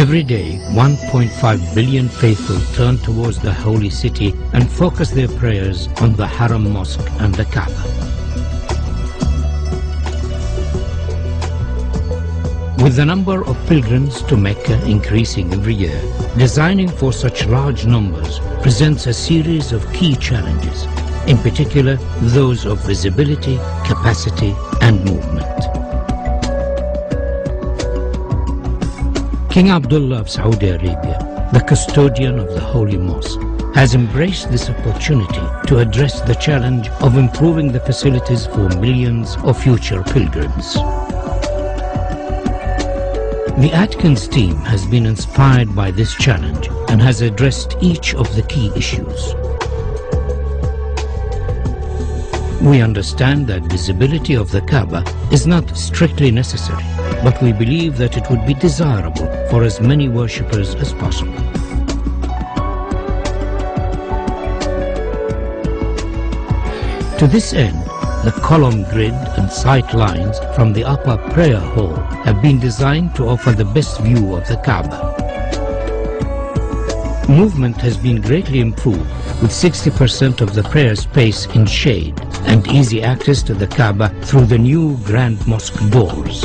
Every day, 1.5 billion faithful turn towards the holy city and focus their prayers on the Haram Mosque and the Kaaba. With the number of pilgrims to Mecca increasing every year, designing for such large numbers presents a series of key challenges, in particular those of visibility, capacity, and movement. King Abdullah of Saudi Arabia, the custodian of the Holy Mosque, has embraced this opportunity to address the challenge of improving the facilities for millions of future pilgrims. The Atkins team has been inspired by this challenge and has addressed each of the key issues. We understand that visibility of the Kaaba is not strictly necessary, but we believe that it would be desirable for as many worshippers as possible. To this end, the column grid and sight lines from the upper prayer hall have been designed to offer the best view of the Kaaba. Movement has been greatly improved, with 60% of the prayer space in shade and easy access to the Kaaba through the new Grand Mosque doors.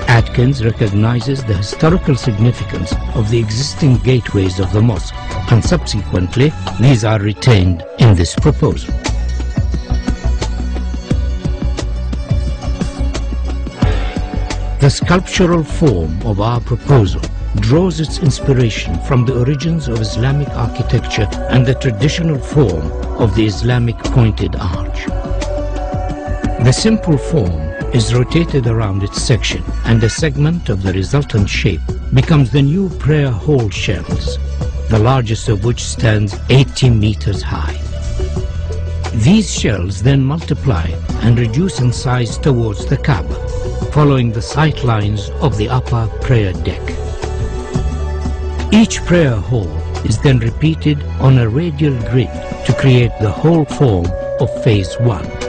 Atkins recognizes the historical significance of the existing gateways of the mosque, and subsequently these are retained in this proposal. The sculptural form of our proposal draws its inspiration from the origins of Islamic architecture and the traditional form of the Islamic pointed arch. The simple form is rotated around its section, and a segment of the resultant shape becomes the new prayer hall shells, the largest of which stands 80 meters high. These shells then multiply and reduce in size towards the Kaaba, following the sight lines of the upper prayer deck. Each prayer hall is then repeated on a radial grid to create the whole form of Phase 1.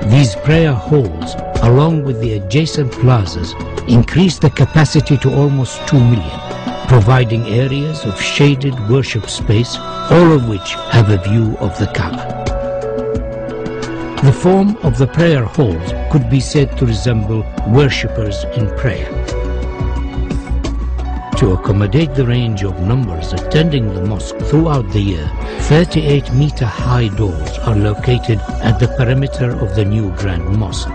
These prayer halls, along with the adjacent plazas, increase the capacity to almost 2 million, providing areas of shaded worship space, all of which have a view of the Kaaba. The form of the prayer halls could be said to resemble worshippers in prayer. To accommodate the range of numbers attending the mosque throughout the year, 38-meter-high doors are located at the perimeter of the new Grand Mosque.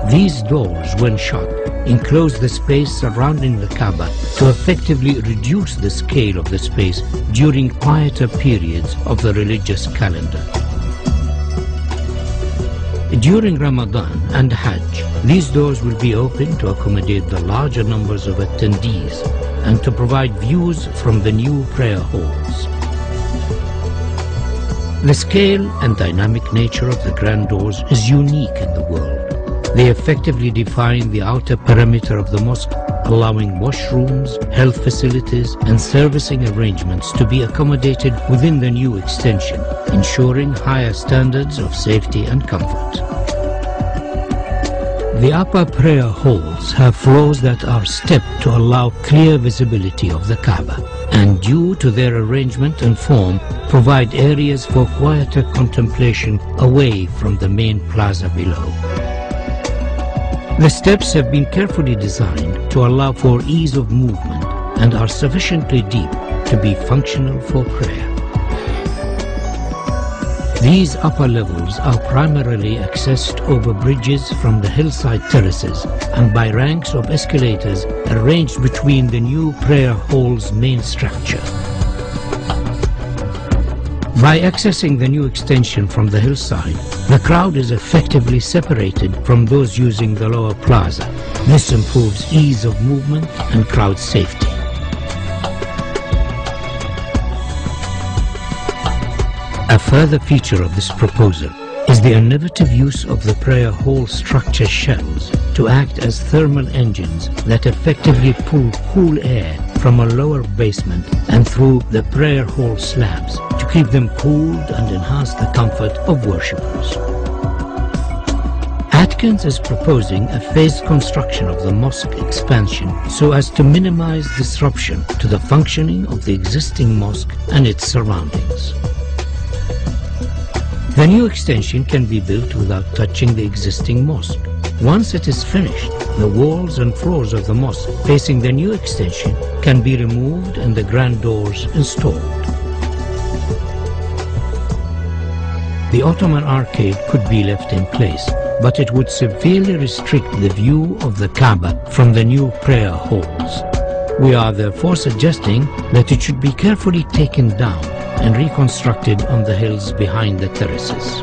These doors, when shut, enclose the space surrounding the Kaaba to effectively reduce the scale of the space during quieter periods of the religious calendar. During Ramadan and Hajj, these doors will be open to accommodate the larger numbers of attendees and to provide views from the new prayer halls. The scale and dynamic nature of the grand doors is unique in the world. They effectively define the outer perimeter of the mosque, allowing washrooms, health facilities, and servicing arrangements to be accommodated within the new extension, ensuring higher standards of safety and comfort. The upper prayer halls have floors that are stepped to allow clear visibility of the Kaaba, and due to their arrangement and form, provide areas for quieter contemplation away from the main plaza below. The steps have been carefully designed to allow for ease of movement and are sufficiently deep to be functional for prayer. These upper levels are primarily accessed over bridges from the hillside terraces and by ranks of escalators arranged between the new prayer hall's main structure. By accessing the new extension from the hillside, the crowd is effectively separated from those using the lower plaza. This improves ease of movement and crowd safety. A further feature of this proposal is the innovative use of the prayer hall structure shells to act as thermal engines that effectively pull cool air from a lower basement and through the prayer hall slabs to keep them cooled and enhance the comfort of worshippers. Atkins is proposing a phased construction of the mosque expansion so as to minimize disruption to the functioning of the existing mosque and its surroundings. The new extension can be built without touching the existing mosque. Once it is finished, the walls and floors of the mosque facing the new extension can be removed and the grand doors installed. The Ottoman arcade could be left in place, but it would severely restrict the view of the Kaaba from the new prayer halls. We are therefore suggesting that it should be carefully taken down and reconstructed on the hills behind the terraces.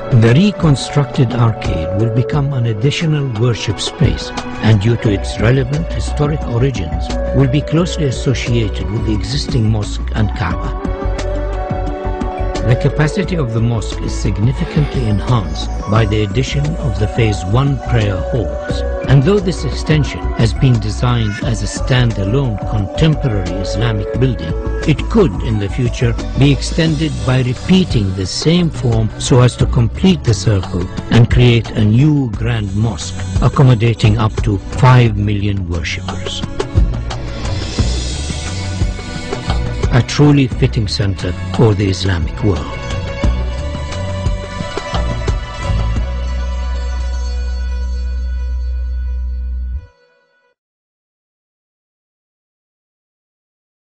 The reconstructed arcade will become an additional worship space and, due to its relevant historic origins, will be closely associated with the existing mosque and Kaaba. The capacity of the mosque is significantly enhanced by the addition of the Phase 1 prayer halls, and though this extension has been designed as a standalone contemporary Islamic building, it could in the future be extended by repeating the same form so as to complete the circle and create a new grand mosque accommodating up to 5 million worshippers. A truly fitting center for the Islamic world.